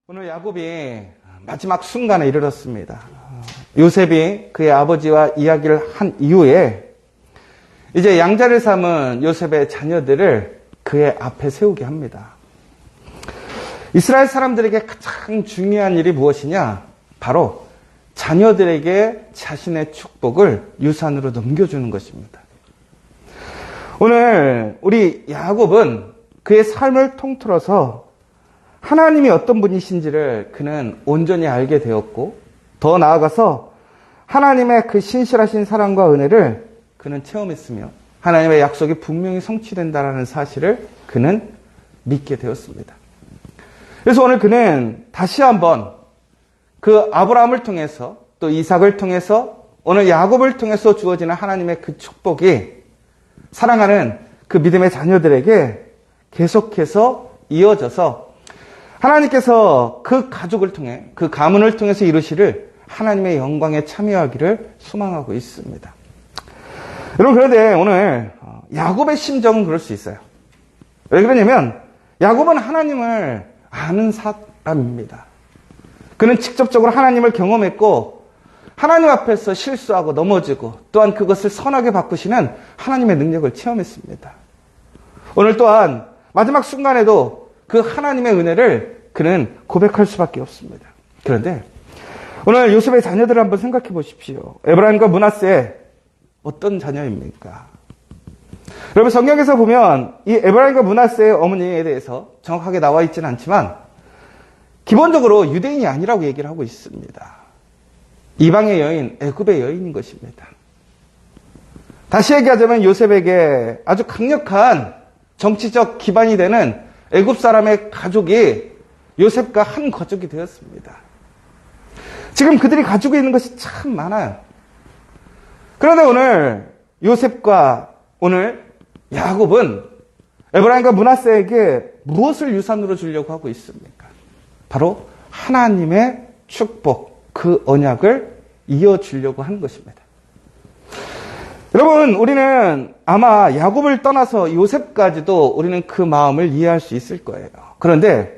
오늘 야곱이 마지막 순간에 이르렀습니다. 요셉이 그의 아버지와 이야기를 한 이후에 이제 양자를 삼은 요셉의 자녀들을 그의 앞에 세우게 합니다. 이스라엘 사람들에게 가장 중요한 일이 무엇이냐? 바로 자녀들에게 자신의 축복을 유산으로 넘겨주는 것입니다. 오늘 우리 야곱은 그의 삶을 통틀어서 하나님이 어떤 분이신지를 그는 온전히 알게 되었고, 더 나아가서 하나님의 그 신실하신 사랑과 은혜를 그는 체험했으며 하나님의 약속이 분명히 성취된다는 사실을 그는 믿게 되었습니다. 그래서 오늘 그는 다시 한번 그 아브라함을 통해서 또 이삭을 통해서 오늘 야곱을 통해서 주어지는 하나님의 그 축복이 사랑하는 그 믿음의 자녀들에게 계속해서 이어져서 하나님께서 그 가족을 통해 그 가문을 통해서 이루시를 하나님의 영광에 참여하기를 소망하고 있습니다. 여러분, 그런데 오늘 야곱의 심정은 그럴 수 있어요. 왜 그러냐면 야곱은 하나님을 아는 사람입니다. 그는 직접적으로 하나님을 경험했고 하나님 앞에서 실수하고 넘어지고 또한 그것을 선하게 바꾸시는 하나님의 능력을 체험했습니다. 오늘 또한 마지막 순간에도 그 하나님의 은혜를 그는 고백할 수밖에 없습니다. 그런데 오늘 요셉의 자녀들을 한번 생각해 보십시오. 에브라임과 므낫세 어떤 자녀입니까? 여러분, 성경에서 보면 이 에브라임과 므낫세의 어머니에 대해서 정확하게 나와 있지는 않지만 기본적으로 유대인이 아니라고 얘기를 하고 있습니다. 이방의 여인, 애굽의 여인인 것입니다. 다시 얘기하자면 요셉에게 아주 강력한 정치적 기반이 되는 애굽 사람의 가족이 요셉과 한 가족이 되었습니다. 지금 그들이 가지고 있는 것이 참 많아요. 그런데 오늘 요셉과 오늘 야곱은 에브라임과 므낫세에게 무엇을 유산으로 주려고 하고 있습니까? 바로 하나님의 축복, 그 언약을 이어주려고 하는 것입니다. 여러분, 우리는 아마 야곱을 떠나서 요셉까지도 우리는 그 마음을 이해할 수 있을 거예요. 그런데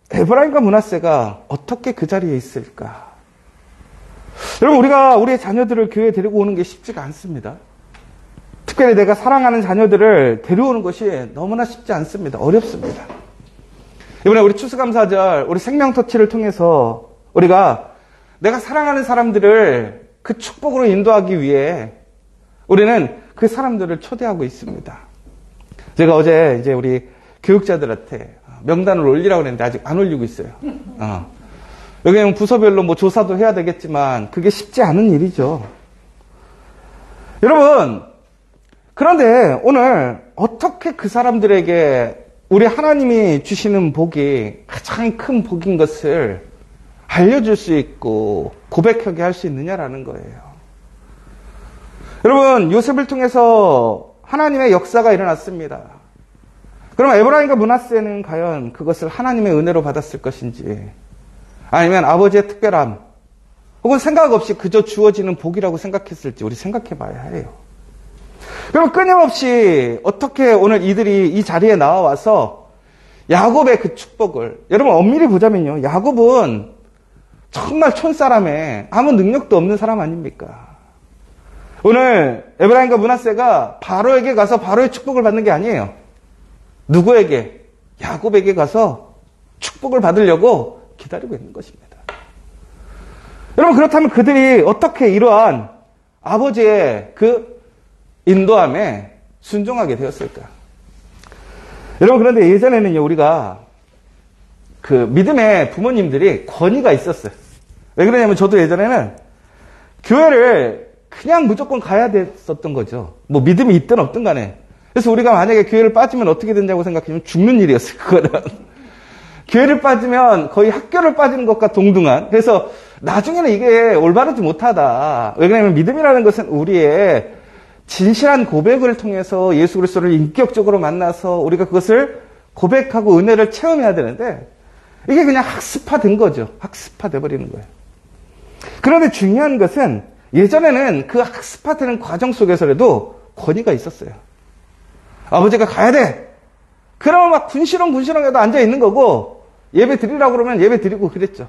에브라임과 므낫세가 어떻게 그 자리에 있을까? 여러분, 우리가 우리의 자녀들을 교회에 데리고 오는 게 쉽지가 않습니다. 특별히 내가 사랑하는 자녀들을 데려오는 것이 너무나 쉽지 않습니다. 어렵습니다. 이번에 우리 추수감사절, 우리 생명터치를 통해서 우리가 내가 사랑하는 사람들을 그 축복으로 인도하기 위해 우리는 그 사람들을 초대하고 있습니다. 제가 어제 이제 우리 교육자들한테 명단을 올리라고 했는데 아직 안 올리고 있어요. 여기는 부서별로 뭐 조사도 해야 되겠지만 그게 쉽지 않은 일이죠. 여러분, 그런데 오늘 어떻게 그 사람들에게 우리 하나님이 주시는 복이 가장 큰 복인 것을 알려줄 수 있고 고백하게 할 수 있느냐라는 거예요. 여러분, 요셉을 통해서 하나님의 역사가 일어났습니다. 그럼 에브라임과 므낫세는 과연 그것을 하나님의 은혜로 받았을 것인지, 아니면 아버지의 특별함, 혹은 생각 없이 그저 주어지는 복이라고 생각했을지 우리 생각해 봐야 해요. 그럼 끊임없이 어떻게 오늘 이들이 이 자리에 나와서 야곱의 그 축복을, 여러분 엄밀히 보자면요, 야곱은 정말 촌사람에 아무 능력도 없는 사람 아닙니까? 오늘 에브라임과 므낫세가 바로에게 가서 바로의 축복을 받는 게 아니에요. 누구에게? 야곱에게 가서 축복을 받으려고 기다리고 있는 것입니다. 여러분, 그렇다면 그들이 어떻게 이러한 아버지의 그 인도함에 순종하게 되었을까? 여러분, 그런데 예전에는요, 우리가 그 믿음의 부모님들이 권위가 있었어요. 왜 그러냐면 저도 예전에는 교회를 그냥 무조건 가야 됐었던 거죠. 뭐 믿음이 있든 없든 간에. 그래서 우리가 만약에 교회를 빠지면 어떻게 된다고 생각하면 죽는 일이었어요, 그거는. 교회를 빠지면 거의 학교를 빠지는 것과 동등한. 그래서 나중에는 이게 올바르지 못하다. 왜 그러냐면 믿음이라는 것은 우리의 진실한 고백을 통해서 예수 그리스도를 인격적으로 만나서 우리가 그것을 고백하고 은혜를 체험해야 되는데 이게 그냥 학습화된 거죠. 학습화돼 버리는 거예요. 그런데 중요한 것은 예전에는 그 학습화되는 과정 속에서라도 권위가 있었어요. 아버지가 가야 돼. 그러면 막 군시렁군시렁해도 앉아 있는 거고 예배 드리라고 그러면 예배 드리고 그랬죠.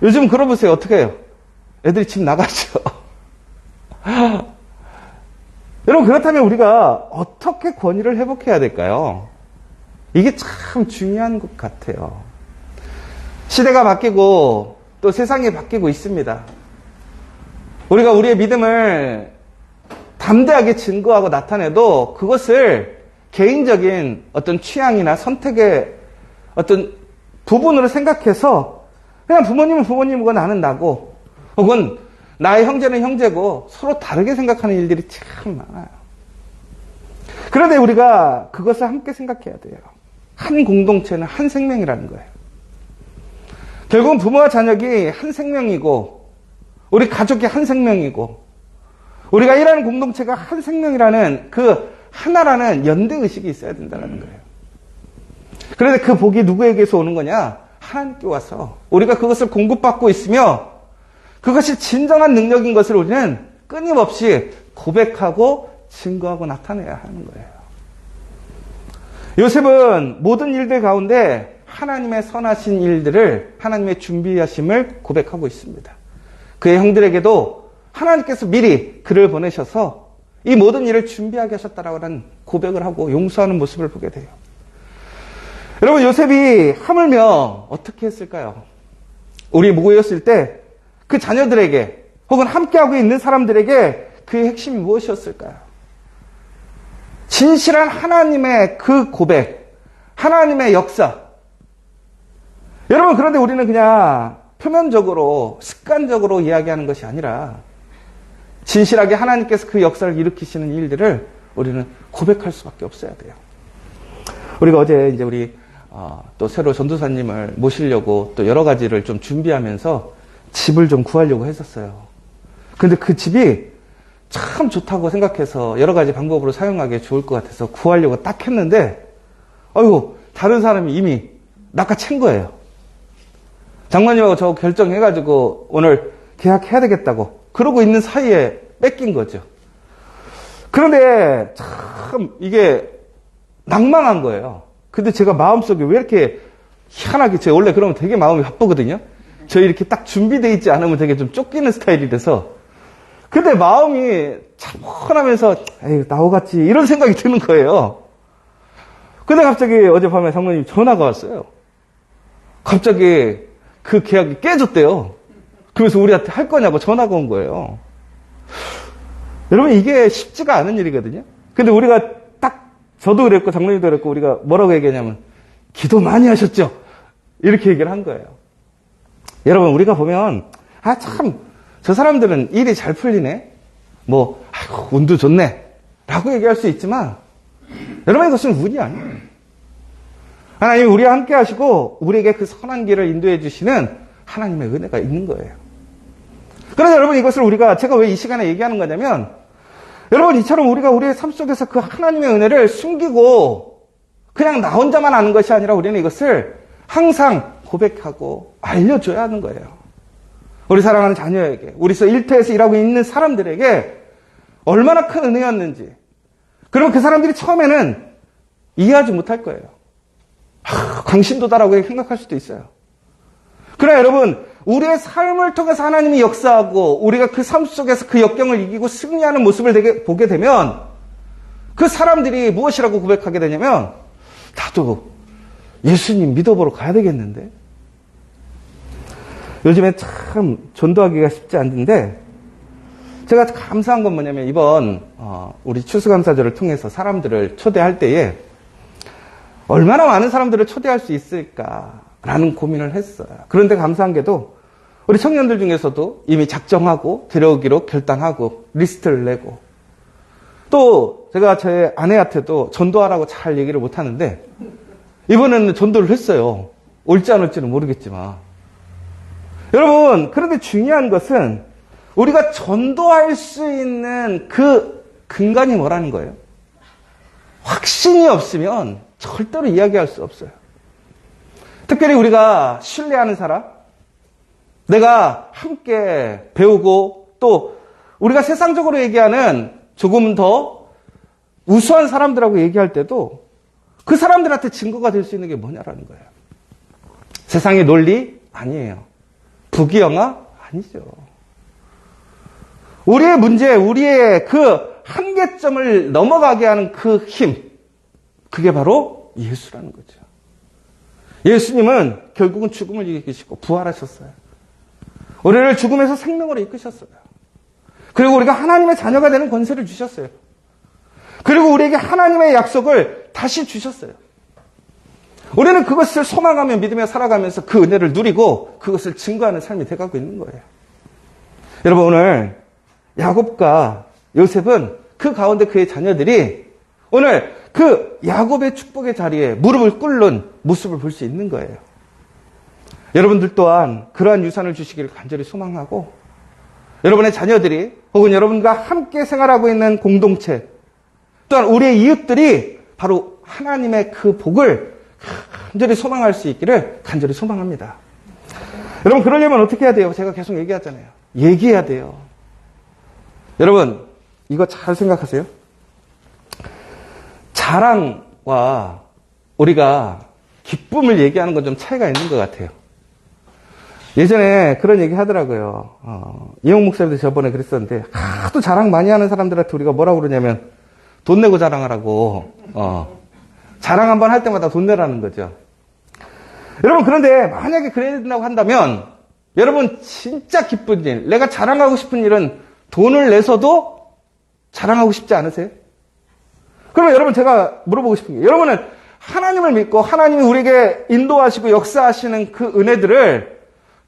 요즘 그러보세요. 어떻게 해요? 애들이 집 나가죠. 여러분, 그렇다면 우리가 어떻게 권위를 회복해야 될까요? 이게 참 중요한 것 같아요. 시대가 바뀌고 또 세상이 바뀌고 있습니다. 우리가 우리의 믿음을 담대하게 증거하고 나타내도 그것을 개인적인 어떤 취향이나 선택의 어떤 부분으로 생각해서 그냥 부모님은 부모님이고 나는 나고 혹은 나의 형제는 형제고 서로 다르게 생각하는 일들이 참 많아요. 그런데 우리가 그것을 함께 생각해야 돼요. 한 공동체는 한 생명이라는 거예요. 결국은 부모와 자녀가 한 생명이고 우리 가족이 한 생명이고 우리가 일하는 공동체가 한 생명이라는 그 하나라는 연대의식이 있어야 된다는 거예요. 그런데 그 복이 누구에게서 오는 거냐? 하나님께 와서 우리가 그것을 공급받고 있으며 그것이 진정한 능력인 것을 우리는 끊임없이 고백하고 증거하고 나타내야 하는 거예요. 요셉은 모든 일들 가운데 하나님의 선하신 일들을 하나님의 준비하심을 고백하고 있습니다. 그의 형들에게도 하나님께서 미리 그를 보내셔서 이 모든 일을 준비하게 하셨다라고 하는 고백을 하고 용서하는 모습을 보게 돼요. 여러분, 요셉이 하물며 어떻게 했을까요? 우리 모였을 때 그 자녀들에게 혹은 함께하고 있는 사람들에게 그의 핵심이 무엇이었을까요? 진실한 하나님의 그 고백, 하나님의 역사. 여러분, 그런데 우리는 그냥 표면적으로 습관적으로 이야기하는 것이 아니라 진실하게 하나님께서 그 역사를 일으키시는 일들을 우리는 고백할 수밖에 없어야 돼요. 우리가 어제 이제 우리 또 새로 전도사님을 모시려고 또 여러 가지를 좀 준비하면서 집을 좀 구하려고 했었어요. 근데 그 집이 참 좋다고 생각해서 여러 가지 방법으로 사용하기에 좋을 것 같아서 구하려고 딱 했는데, 아이고, 다른 사람이 이미 낚아챈 거예요. 장모님하고 저 결정해가지고 오늘 계약해야 되겠다고 그러고 있는 사이에 뺏긴 거죠. 그런데 참 이게 낭망한 거예요. 근데 제가 마음속에 왜 이렇게 희한하게, 제가 원래 그러면 되게 마음이 바쁘거든요. 저 이렇게 딱 준비되어 있지 않으면 되게 좀 쫓기는 스타일이라서. 근데 마음이 차분하면서 에이, 나오겠지 이런 생각이 드는 거예요. 근데 갑자기 어젯밤에 장모님 전화가 왔어요. 갑자기 그 계약이 깨졌대요. 그래서 우리한테 할 거냐고 전화가 온 거예요. 여러분, 이게 쉽지가 않은 일이거든요. 근데 우리가 딱, 저도 그랬고 장모님도 그랬고 우리가 뭐라고 얘기하냐면 기도 많이 하셨죠? 이렇게 얘기를 한 거예요. 여러분, 우리가 보면 참 저 사람들은 일이 잘 풀리네, 뭐 아이고 운도 좋네 라고 얘기할 수 있지만 여러분, 이것은 운이 아니에요. 하나님이 우리와 함께 하시고 우리에게 그 선한 길을 인도해 주시는 하나님의 은혜가 있는 거예요. 그래서 여러분, 이것을 제가 왜 이 시간에 얘기하는 거냐면, 여러분, 이처럼 우리가 우리의 삶 속에서 그 하나님의 은혜를 숨기고 그냥 나 혼자만 아는 것이 아니라 우리는 이것을 항상 고백하고 알려줘야 하는 거예요. 우리 사랑하는 자녀에게, 우리 일터에서 일하고 있는 사람들에게 얼마나 큰 은혜였는지. 그러면 그 사람들이 처음에는 이해하지 못할 거예요. 강신도다라고 생각할 수도 있어요. 그러나 여러분, 우리의 삶을 통해서 하나님이 역사하고 우리가 그 삶 속에서 그 역경을 이기고 승리하는 모습을 보게 되면 그 사람들이 무엇이라고 고백하게 되냐면, 나도 예수님 믿어보러 가야 되겠는데. 요즘에 참 전도하기가 쉽지 않은데, 제가 감사한 건 뭐냐면, 이번 우리 추수감사절을 통해서 사람들을 초대할 때에 얼마나 많은 사람들을 초대할 수 있을까라는 고민을 했어요. 그런데 감사한 게도 우리 청년들 중에서도 이미 작정하고 데려오기로 결단하고 리스트를 내고, 또 제가 제 아내한테도 전도하라고 잘 얘기를 못하는데 이번에는 전도를 했어요. 올지 안 올지는 모르겠지만. 여러분, 그런데 중요한 것은 우리가 전도할 수 있는 그 근간이 뭐라는 거예요? 확신이 없으면 절대로 이야기할 수 없어요. 특별히 우리가 신뢰하는 사람, 내가 함께 배우고 또 우리가 세상적으로 얘기하는 조금 더 우수한 사람들하고 얘기할 때도 그 사람들한테 증거가 될 수 있는 게 뭐냐라는 거예요. 세상의 논리? 아니에요. 부귀영화? 아니죠. 우리의 문제, 우리의 그 한계점을 넘어가게 하는 그 힘, 그게 바로 예수라는 거죠. 예수님은 결국은 죽음을 이기시고 부활하셨어요. 우리를 죽음에서 생명으로 이끄셨어요. 그리고 우리가 하나님의 자녀가 되는 권세를 주셨어요. 그리고 우리에게 하나님의 약속을 다시 주셨어요. 우리는 그것을 소망하며 믿으며 살아가면서 그 은혜를 누리고 그것을 증거하는 삶이 돼가고 있는 거예요. 여러분, 오늘 야곱과 요셉은 그 가운데 그의 자녀들이 오늘 그 야곱의 축복의 자리에 무릎을 꿇는 모습을 볼 수 있는 거예요. 여러분들 또한 그러한 유산을 주시기를 간절히 소망하고, 여러분의 자녀들이 혹은 여러분과 함께 생활하고 있는 공동체, 또한 우리의 이웃들이 바로 하나님의 그 복을 간절히 소망할 수 있기를 간절히 소망합니다. 여러분, 그러려면 어떻게 해야 돼요? 제가 계속 얘기하잖아요. 얘기해야 돼요. 여러분, 이거 잘 생각하세요. 자랑과 우리가 기쁨을 얘기하는 건 좀 차이가 있는 것 같아요. 예전에 그런 얘기 하더라고요. 이용 목사님도 저번에 그랬었는데, 하도 자랑 많이 하는 사람들한테 우리가 뭐라고 그러냐면, 돈 내고 자랑하라고, 자랑 한번 할 때마다 돈 내라는 거죠. 여러분, 그런데 만약에 그래야 된다고 한다면, 여러분, 진짜 기쁜 일, 내가 자랑하고 싶은 일은 돈을 내서도 자랑하고 싶지 않으세요? 그러면 여러분, 제가 물어보고 싶은 게, 여러분은 하나님을 믿고 하나님이 우리에게 인도하시고 역사하시는 그 은혜들을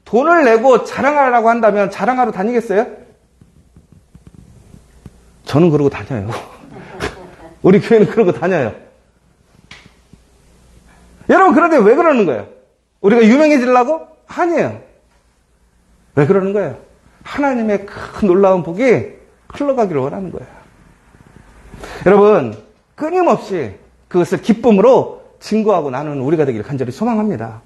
돈을 내고 자랑하려고 한다면 자랑하러 다니겠어요? 저는 그러고 다녀요. 우리 교회는 그러고 다녀요. 여러분, 그런데 왜 그러는 거예요? 우리가 유명해지려고? 아니에요. 왜 그러는 거예요? 하나님의 큰 놀라운 복이 흘러가기를 원하는 거예요. 여러분, 끊임없이 그것을 기쁨으로 증거하고 나누는 우리가 되기를 간절히 소망합니다.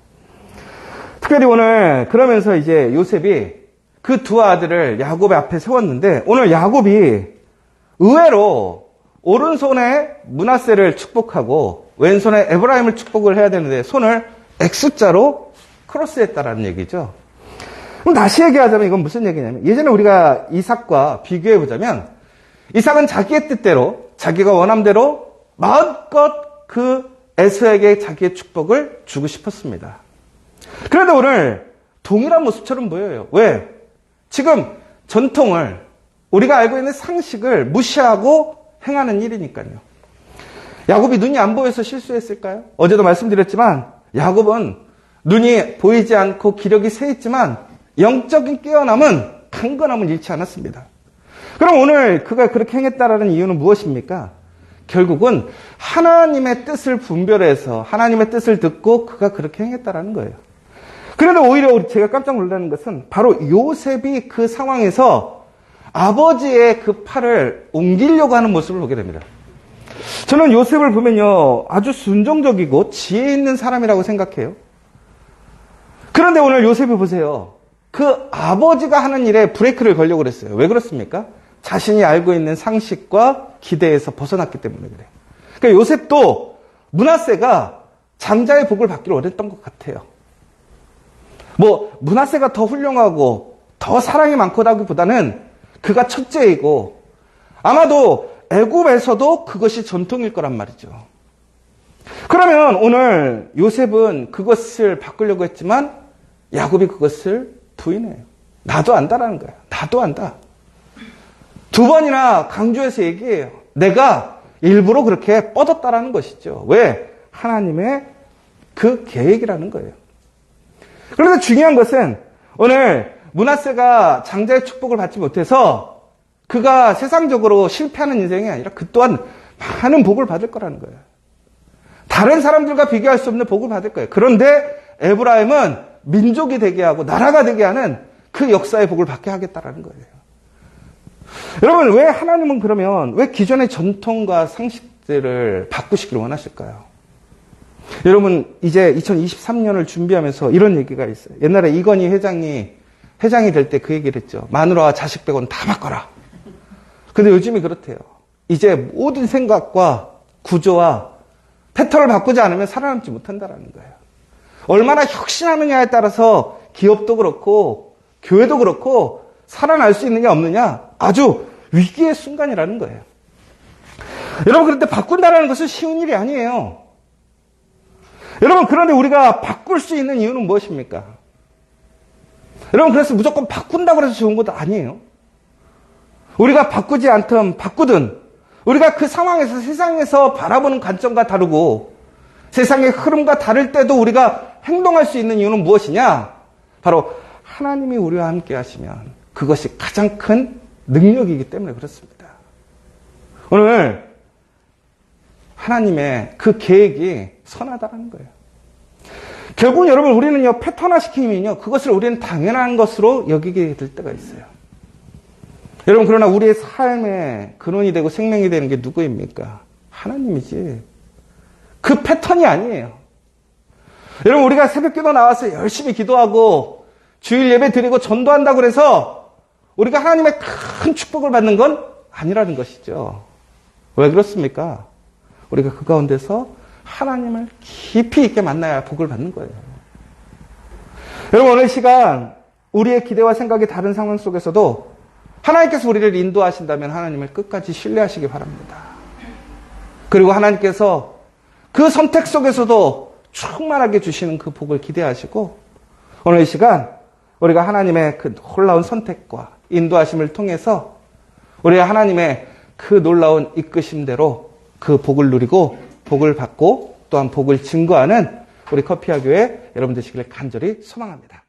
특별히 오늘 그러면서 이제 요셉이 그 두 아들을 야곱의 앞에 세웠는데, 오늘 야곱이 의외로 오른손에 므낫세를 축복하고 왼손에 에브라임을 축복을 해야 되는데 손을 X자로 크로스했다라는 얘기죠. 그럼 다시 얘기하자면 이건 무슨 얘기냐면, 예전에 우리가 이삭과 비교해 보자면, 이삭은 자기의 뜻대로 자기가 원함대로 마음껏 그 에서에게 자기의 축복을 주고 싶었습니다. 그런데 오늘 동일한 모습처럼 보여요. 왜? 지금 전통을, 우리가 알고 있는 상식을 무시하고 행하는 일이니까요. 야곱이 눈이 안 보여서 실수했을까요? 어제도 말씀드렸지만 야곱은 눈이 보이지 않고 기력이 쇠했지만 영적인 깨어남은 강건함을 잃지 않았습니다. 그럼 오늘 그가 그렇게 행했다라는 이유는 무엇입니까? 결국은 하나님의 뜻을 분별해서 하나님의 뜻을 듣고 그가 그렇게 행했다라는 거예요. 그런데 오히려 제가 깜짝 놀라는 것은 바로 요셉이 그 상황에서 아버지의 그 팔을 옮기려고 하는 모습을 보게 됩니다. 저는 요셉을 보면요, 아주 순종적이고 지혜 있는 사람이라고 생각해요. 그런데 오늘 요셉을 보세요. 그 아버지가 하는 일에 브레이크를 걸려고 그랬어요. 왜 그렇습니까? 자신이 알고 있는 상식과 기대에서 벗어났기 때문에 그래요. 그러니까 요셉도 므낫세가 장자의 복을 받기를 원했던 것 같아요. 므낫세가 더 훌륭하고 더 사랑이 많고다기보다는 그가 첫째이고 아마도 애굽에서도 그것이 전통일 거란 말이죠. 그러면 오늘 요셉은 그것을 바꾸려고 했지만 야곱이 그것을 부인해요. 나도 안다라는 거야. 나도 안다. 두 번이나 강조해서 얘기해요. 내가 일부러 그렇게 뻗었다라는 것이죠. 왜? 하나님의 그 계획이라는 거예요. 그런데 중요한 것은 오늘 므낫세가 장자의 축복을 받지 못해서 그가 세상적으로 실패하는 인생이 아니라 그 또한 많은 복을 받을 거라는 거예요. 다른 사람들과 비교할 수 없는 복을 받을 거예요. 그런데 에브라임은 민족이 되게 하고 나라가 되게 하는 그 역사의 복을 받게 하겠다라는 거예요. 여러분, 왜 하나님은 그러면 왜 기존의 전통과 상식들을 바꾸시기를 원하실까요? 여러분, 이제 2023년을 준비하면서 이런 얘기가 있어요. 옛날에 이건희 회장이 될 때 그 얘기를 했죠. 마누라와 자식 빼고는 다 바꿔라. 근데 요즘이 그렇대요. 이제 모든 생각과 구조와 패턴을 바꾸지 않으면 살아남지 못한다라는 거예요. 얼마나 혁신하느냐에 따라서 기업도 그렇고 교회도 그렇고 살아날 수 있느냐 없느냐 아주 위기의 순간이라는 거예요. 여러분, 그런데 바꾼다는 것은 쉬운 일이 아니에요. 여러분, 그런데 우리가 바꿀 수 있는 이유는 무엇입니까? 여러분, 그래서 무조건 바꾼다고 해서 좋은 것도 아니에요. 우리가 바꾸지 않든 바꾸든 우리가 그 상황에서 세상에서 바라보는 관점과 다르고 세상의 흐름과 다를 때도 우리가 행동할 수 있는 이유는 무엇이냐? 바로 하나님이 우리와 함께 하시면 그것이 가장 큰 능력이기 때문에 그렇습니다. 오늘 하나님의 그 계획이 선하다는 거예요. 결국 여러분, 우리는요, 패턴화시키면요, 그것을 우리는 당연한 것으로 여기게 될 때가 있어요. 여러분, 그러나 우리의 삶의 근원이 되고 생명이 되는 게 누구입니까? 하나님이지. 그 패턴이 아니에요. 여러분, 우리가 새벽기도 나와서 열심히 기도하고 주일 예배 드리고 전도한다고 해서 우리가 하나님의 큰 축복을 받는 건 아니라는 것이죠. 왜 그렇습니까? 우리가 그 가운데서 하나님을 깊이 있게 만나야 복을 받는 거예요. 여러분, 오늘 시간 우리의 기대와 생각이 다른 상황 속에서도 하나님께서 우리를 인도하신다면 하나님을 끝까지 신뢰하시기 바랍니다. 그리고 하나님께서 그 선택 속에서도 충만하게 주시는 그 복을 기대하시고 오늘 이 시간 우리가 하나님의 그 놀라운 선택과 인도하심을 통해서 우리가 하나님의 그 놀라운 이끄심대로 그 복을 누리고 복을 받고 또한 복을 증거하는 우리 커피와 교회 여러분 되시기를 간절히 소망합니다.